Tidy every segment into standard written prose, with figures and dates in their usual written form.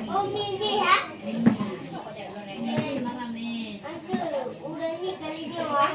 Oh, mini ha? Uncle, udah ni kali dia wah.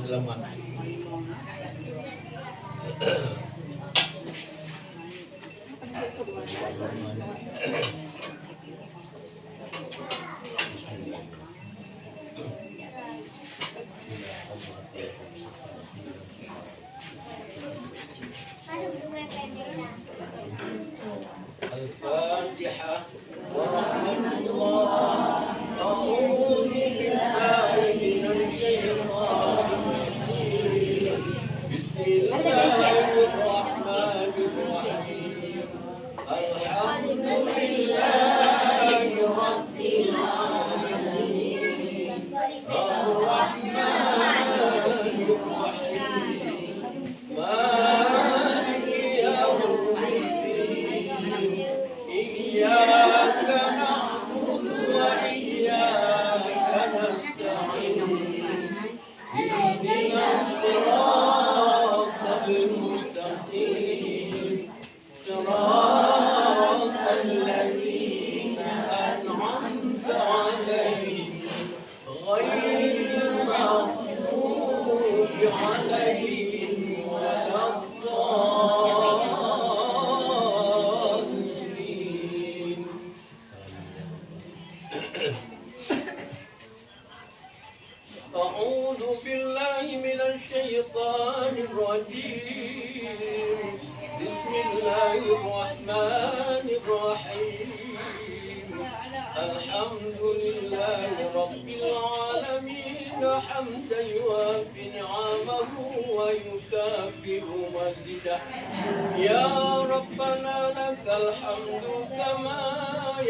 dalaman. الفاتحة ورحمة الله. أعوذ بالله من الشيطان الرجيم. بسم الله الرحمن الرحيم. الحمد لله رب العالمين. الرحمن الرحيم. مالك يوم الدين. إياك نعبد وإياك نستعين. اهدنا الصراط المستقيم. صراط الذين أنعمت عليهم غير المغضوب عليهم ولا الضالين. أعوذ بالله من الشيطان الرجيم. بسم الله الرحمن الرحيم. الحمد لله رب العالمين حمدا يوافي نعمه ويكافئ مزيده. يا ربنا لك الحمد كما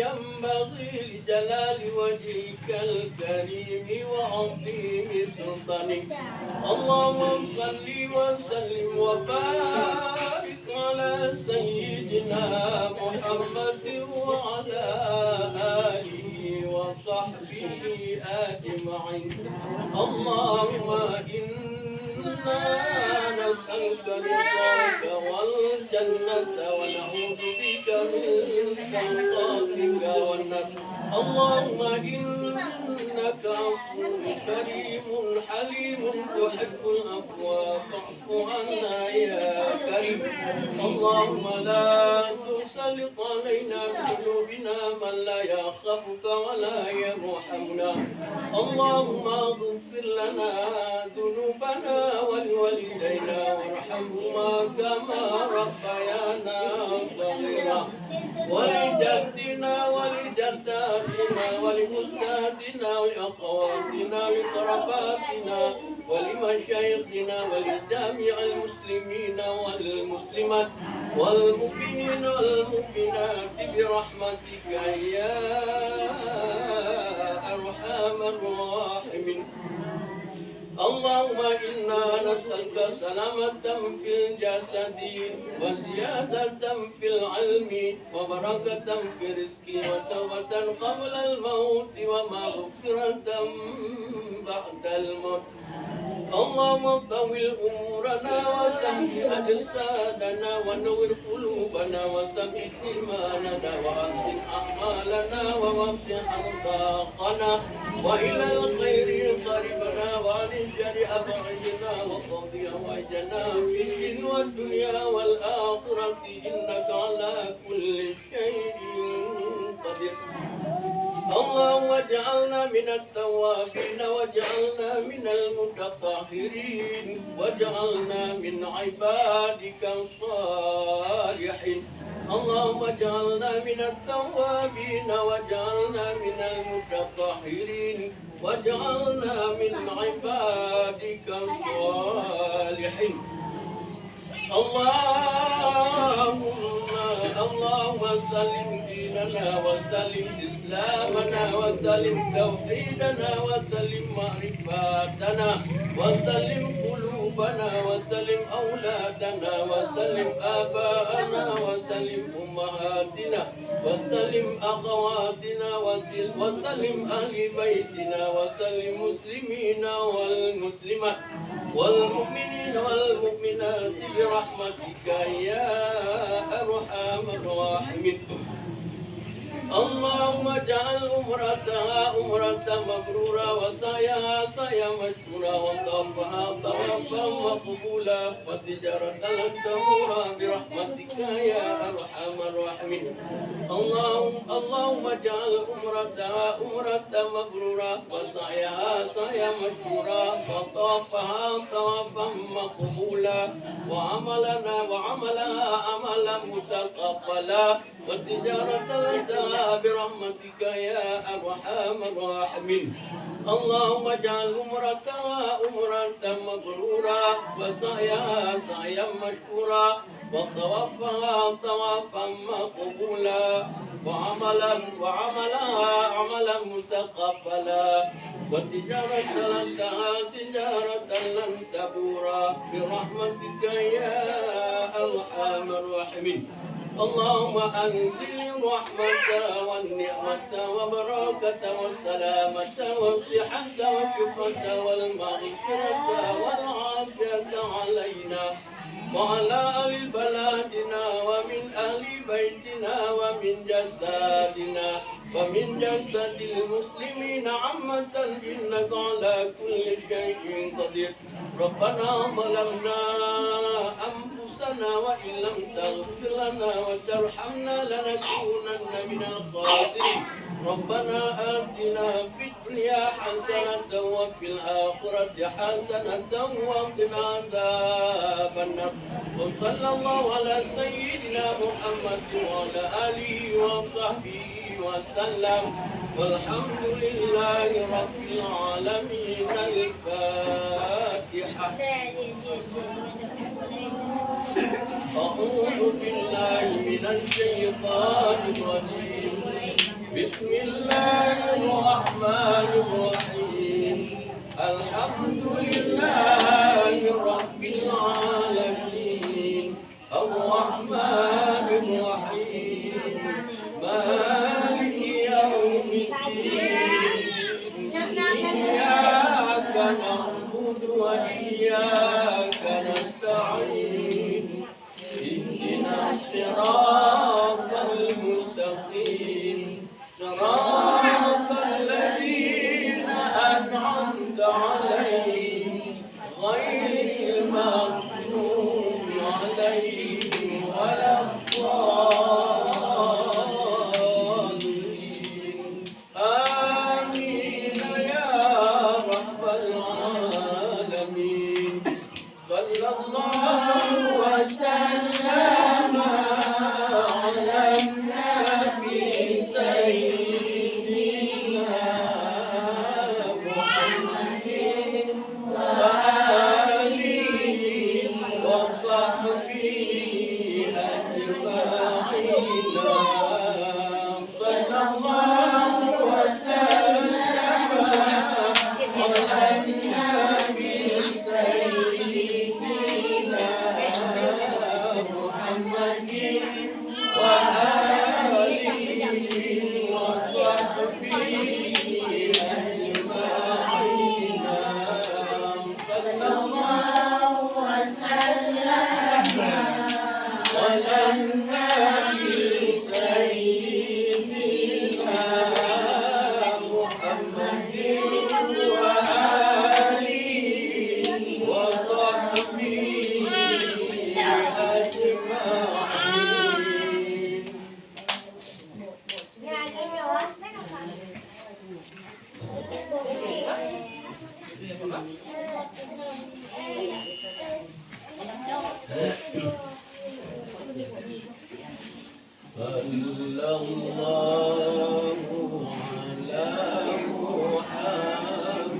ينبغي لجلال وجهك الكريم وعظيم سلطانك. اللهم صل وسلم وبارك على سيدنا محمد وعلى آله وصحبه أجمعين. اللهم إنا نسألك رضاك والجنة ونعوذ بك من سخطك والنار. اللهم إنك عفو كريم حليم تحب العفو فاعف عنا يا كريم. اللهم لا تسلط علينا بذنوبنا من لا يخافك ولا يرحمنا. اللهم اغفر لنا ذنوبنا ولوالدينا وارحمهما كما ربيانا صغيرا. ولجدنا ولجداتنا ولأستاذنا وأخواتنا وقراباتنا ولمشايخنا ولجميع المسلمين والمسلمات والمؤمنين والمؤمنات برحمتك يا أرحم الراحمين. اللهم إنا نسألك سلامة في الجسد وزيادة في العلم وبركة في الرزق وتوبة قبل الموت ومغفرة بعد الموت. اللهم طول أمورنا وسهل أجسادنا ونور قلوبنا وثبت إيماننا وأحسن أعمالنا ووفق أرزاقنا وإلى الخير قربنا وعن الشر أبعدنا وقضي وجنا في الدين والدنيا والآخرة إنك على كل شيء قدير. اللهم اجعلنا من التوابين واجعلنا من المتطهرين واجعلنا من عبادك الصالحين. اللهم اجعلنا من التوابين واجعلنا من المتطهرين واجعلنا من عبادك الصالحين. اللهم سلم ديننا وسلم إسلامنا وسلم توحيدنا وسلم معرفاتنا وسلم قلوبنا وسلم أولادنا وسلم آباءنا وسلم أمهاتنا وسلم أخواتنا وسلم أهل بيتنا وسلم مسلمين والمسلمات والمؤمنين والمؤمنات برحمتك يا أرحم الراحمين. اللهم اجعل عمرتها عمرة مبرورة وسعيها سعيا مشكورا وطوافها طوافا مقبولا وتجارة لن تبورا برحمتك يا أرحم الراحمين. اللهم اجعل عمرتها عمرة مبرورة وسعيها سعيا مشكورا وطوافها طوافا مقبولا وعملها عملا متقبلا والتجارة لنا برحمتك يا أرحم الراحمين. اللهم اجعل عمرتها عمرة مبرورا وسعيها سعيا مشكورا وطوافها طوافا مقبولا وعملها عملا متقبلا والتجارة لها تجارة لن تبورا برحمتك يا أرحم الراحمين. اللهم أنزل الرحمة والنعمة والبركة والسلامة والصحة والشفاء والمغفرة والعافية علينا وعلى أهل بلادنا ومن أهل بيتنا ومن جسد المسلمين عامة إنك على كل شيء قدير. ربنا ظلمنا أنفسنا وإن لم تغفر لنا وترحمنا لنكونن من الخاسرين. ربنا آتنا في الدنيا حسنة وفي الآخرة حسنة وقنا عذاب النار. وصلى الله على سيدنا محمد وعلى آله وصحبه وسلم والحمد لله رب العالمين. الفاتحة. أعوذ بالله من الشيطان الرجيم. بسم الله الرحمن الرحيم. الحمد لله رب العالمين الرحمن الرحيم مالك يوم الدين إياك نعبد وإياك نستعين اهدنا الصراط المستقيم صراط الذين أنعمت عليهم غير المغضوب عليهم ولا الضالين. آمين يا رب العالمين. صلى الله وسلم على النبي سيدنا محمد وآله وصحبه أجمعين. صلى الله وسلم على النبي سيدنا محمد وآله وصحبه أجمعين. صلى الله وسلم على النبي سيدنا محمد وآله وصحبه أجمعين. صلى الله على محمد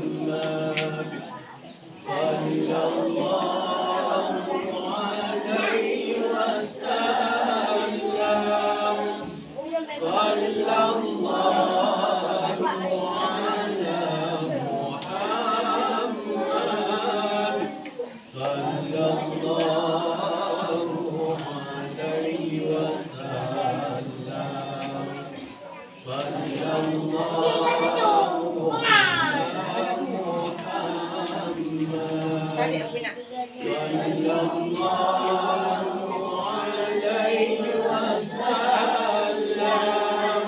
صلى الله عليه وسلم. صلى الله على محمد صلى الله عليه وسلم. صلى الله على محمد صلى الله عليه وسلم.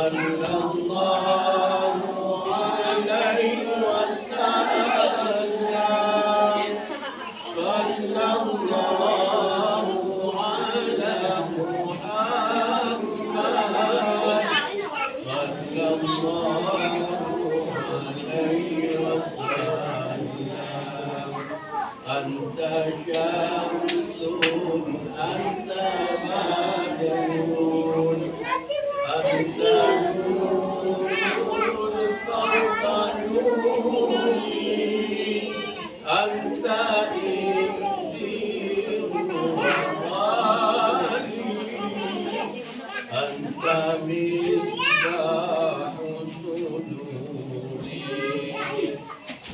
صلى الله عليه وسلم صلى الله على محمد صلى الله عليه وسلم أنت شمس أنت بدر أنت نور فوق نوري أنت إنذير وغالي أنت مصباح صدوري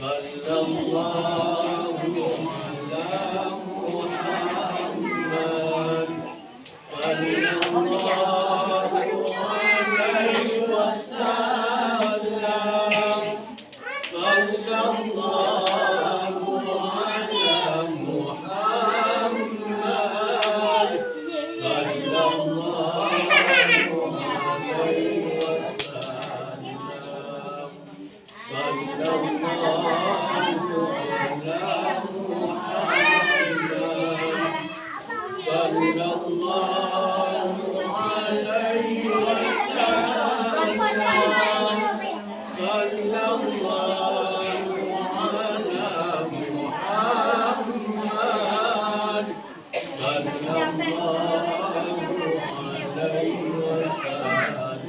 صلى الله على محمد صلى الله عليه وسلم صلى الله على محمد صلى الله عليه وسلم صلى الله على محمد صلى الله عليه وسلم صلى الله على محمد صلى الله عليه وسلم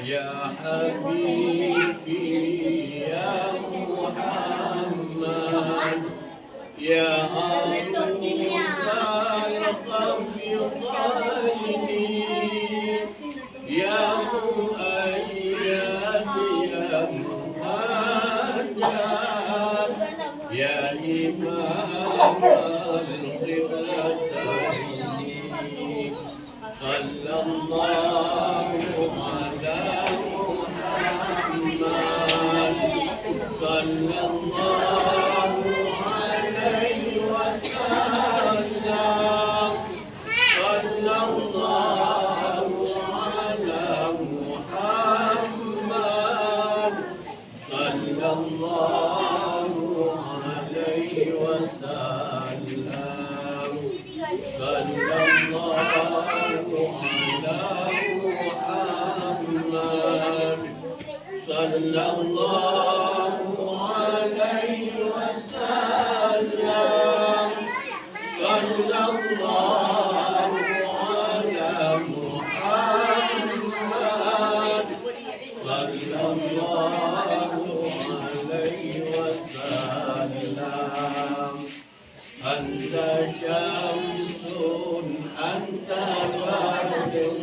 يا حبيبي يا محمد يا أرجو الخفضين يا مؤيد يا مهدد يا إمام القبلتين صلى الله على محمد صلى الله عليه وسلم صلى الله على محمد صلى الله عليه وسلم صلى الله على محمد صلى الله عليه وسلم صلى الله على محمد صلى الله عليه وسلم أنت شمس أنت بدر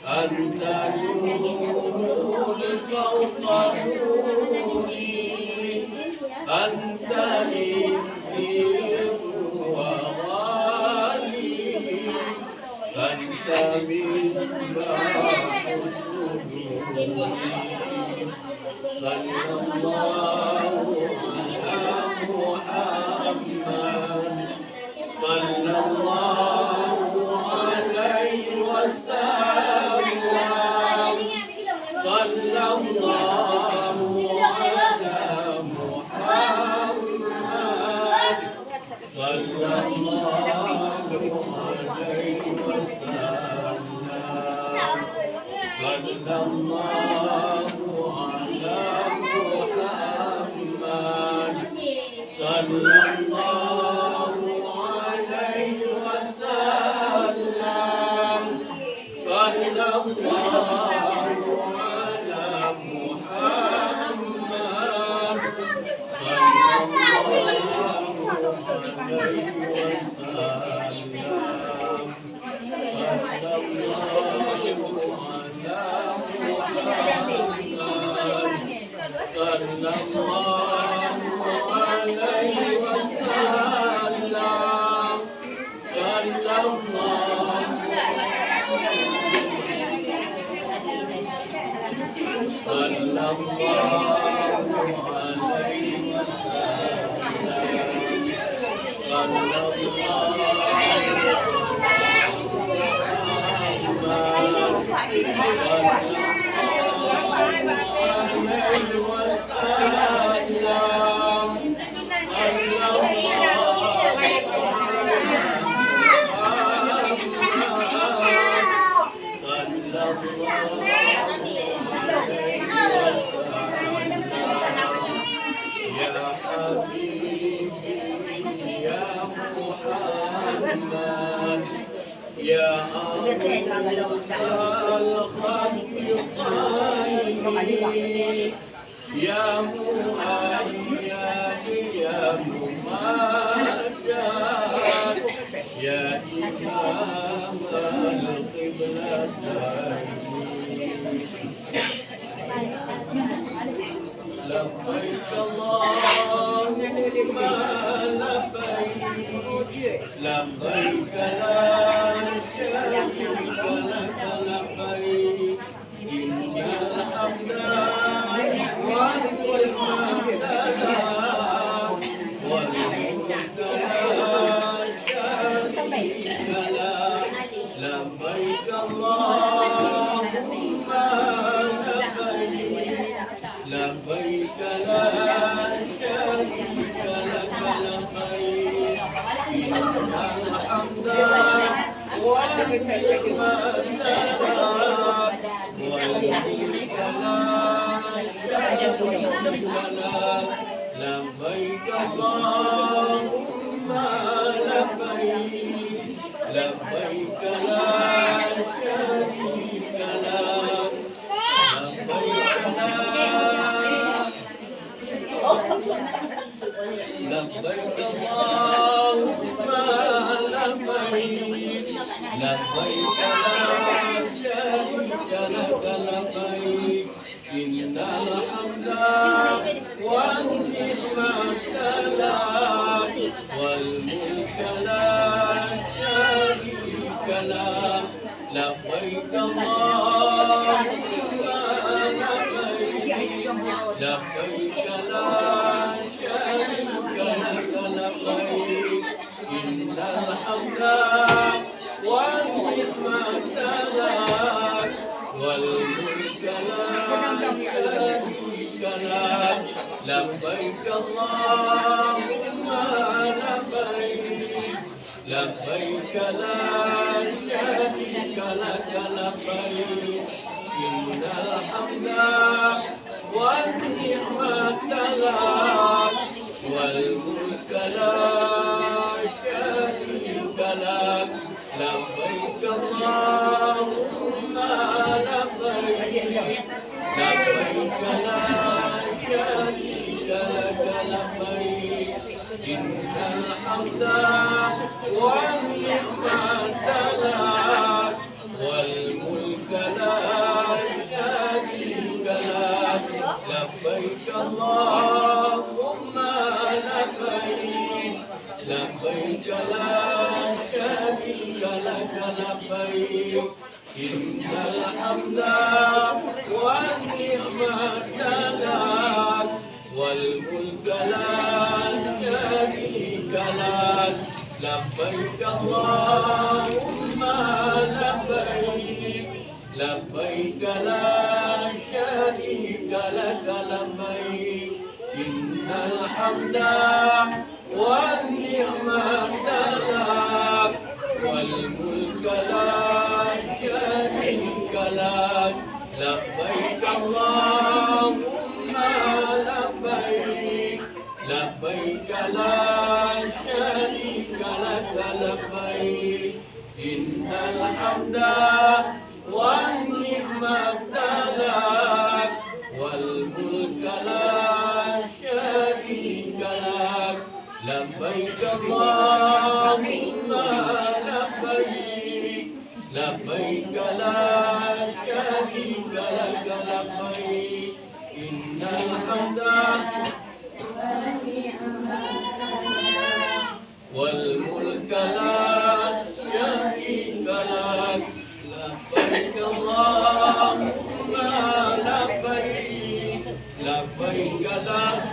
أنت نور فوق نوري أنت إنذير وغالي أنت مصباح صدوري صلى الله على محمد صلى الله عليه وسلم صلى الله على محمد صلى الله عليه وسلم صلى الله على محمد صلى الله عليه وسلم صلى الله على محمد صلى الله عليه وسلم عليه وسلم يا يا مهيئ يا ممجد يا إمام القبلتين لبيك اللهم لبيك لبيك لا شريك لك لبيك إن الحمد والنعمة والملك لا شريك لك لبيك اللهم لبيك لا شريك لك لبيك إن الحمد والنعمة والملك لا شريك لك لبيك اللهم لبيك لبيك لا شريك لك لبيك اللهم لبيك لبيك لا شريك لك لبيك إن الحمد والنعمة لك والملك لا شريك لك لبيك اللهم لبيك لبيك لا شريك لك لبيك إن الحمد والنعمة لك والملك لا شريك لك لبيك اللهم لبيك لبيك لا شريك لك لبيك إن الحمد والنعمة لك والملك لا شريك لك لبيك اللهم لبيك لبيك لا شريك لك لبيك إن الحمد والنعمة لك والملك لا شريك لك لبيك اللهم لبيك لبيك لا شريك لك لبيك إن الحمد والنعمة لك والملك لا شريك لك لبيك اللهم لبيك لبيك لا شريك لك لبيك إن الحمد والنعمة لك والملك لا شريك لك لبيك اللهم لبيك لبيك لا شريك لك لبيك إن الحمد والنعمة لك والملك لا شريك لك لبيك اللهم لبيك لبيك لا شريك لك لبيك إن الحمد والملك لا شريك لك لبيك اللهم لبيك لبيك لك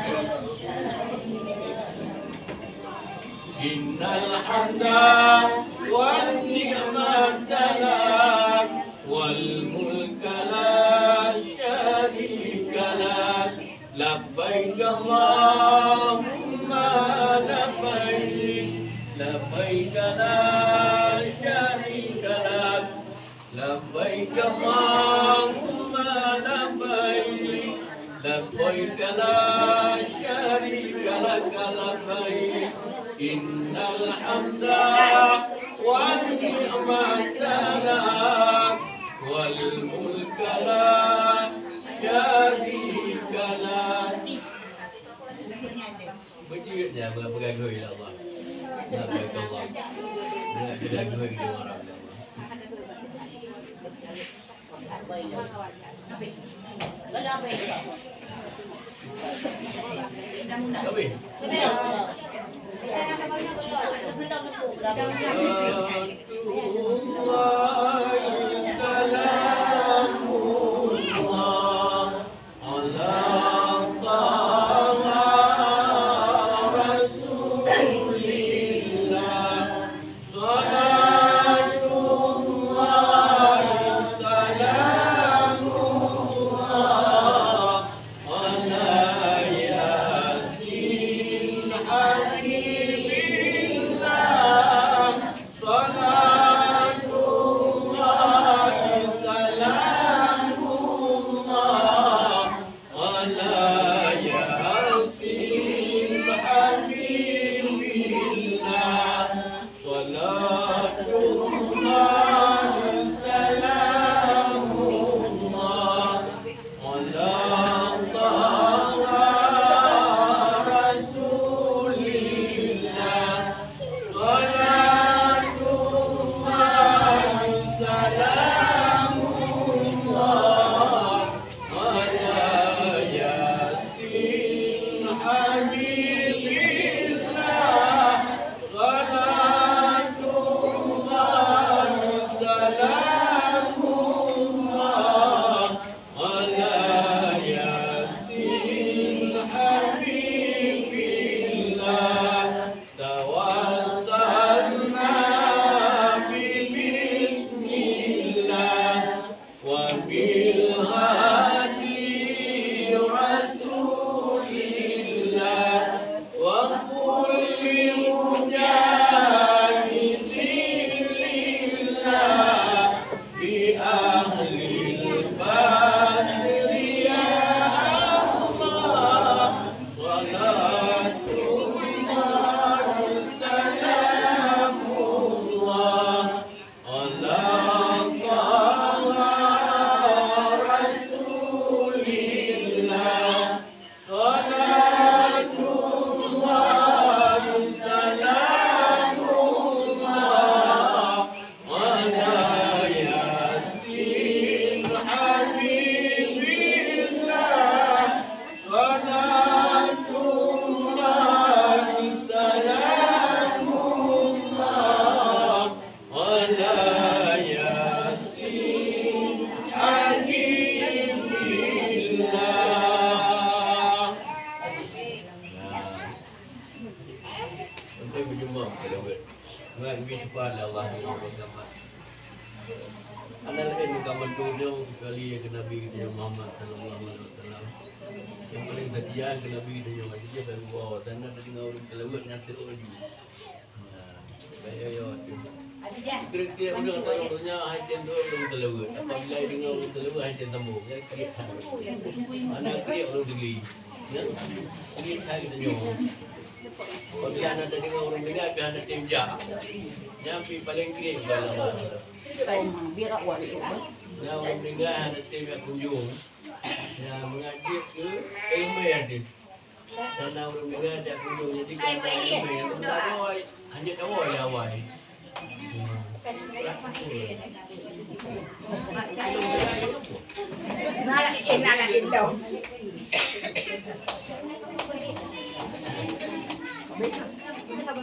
إن الحمد والنعمة لك والملك لا شريك اللهم لبيك لبيك لا شريك لك لبيك اللهم لبيك لبيك لا شريك لك لبيك إن الحمد والنعمة لك والملك لا شريك لك. Berdiri je beragui lah Allah. Nak baik Allah. Nak beragui dia orang Allah. Habis. Sekali ke Nabi kita Muhammad sallallahu alaihi wasallam. Yang paling kasihan ke Nabi dia yang dia baru bawa dan ada dengar orang kelewat nyata orang juga. Baik ya tu. Kira-kira orang tahunya haitan tu orang kelewat. Apabila dengar orang kelewat haitan tambung. Ya kira. Mana kira orang beli. Ya. Kira hari tu. Apabila ada dengar orang beli ada tim jah. Yang paling kira dalam biar awak itu. Yang orang meninggal ada tim yang kunjung. Yang mengajak ke ilmu yang ada. Karena orang meninggal ada kunjung. Jadi kalau ada ilmu yang ada awal, hanya awal ya awal. Nak dong.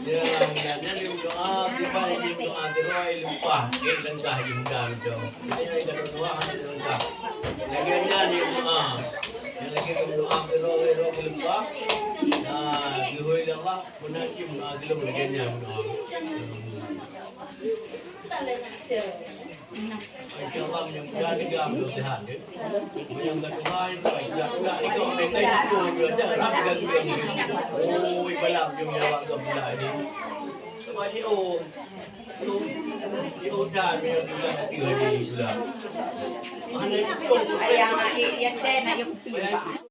Ya, sebenarnya dia doa, kita ini doa gerai lupa, lengkah juga itu. Ini ada doa ada lengkah. Lagiannya dia doa, yang lagi doa gerai lupa. Nah, dihoi Allah menakim agilum lagiannya doa. Ay orang yang beragam Tuhan dia. Yang Tuhan itu juga ni kau dengan itu dia jangan ganggu ni. Oh, balam dia awak kau pula ni. Sebab dia dia udah dia juga nanti lagi pula. Mana itu Ayang nak yang saya nak yang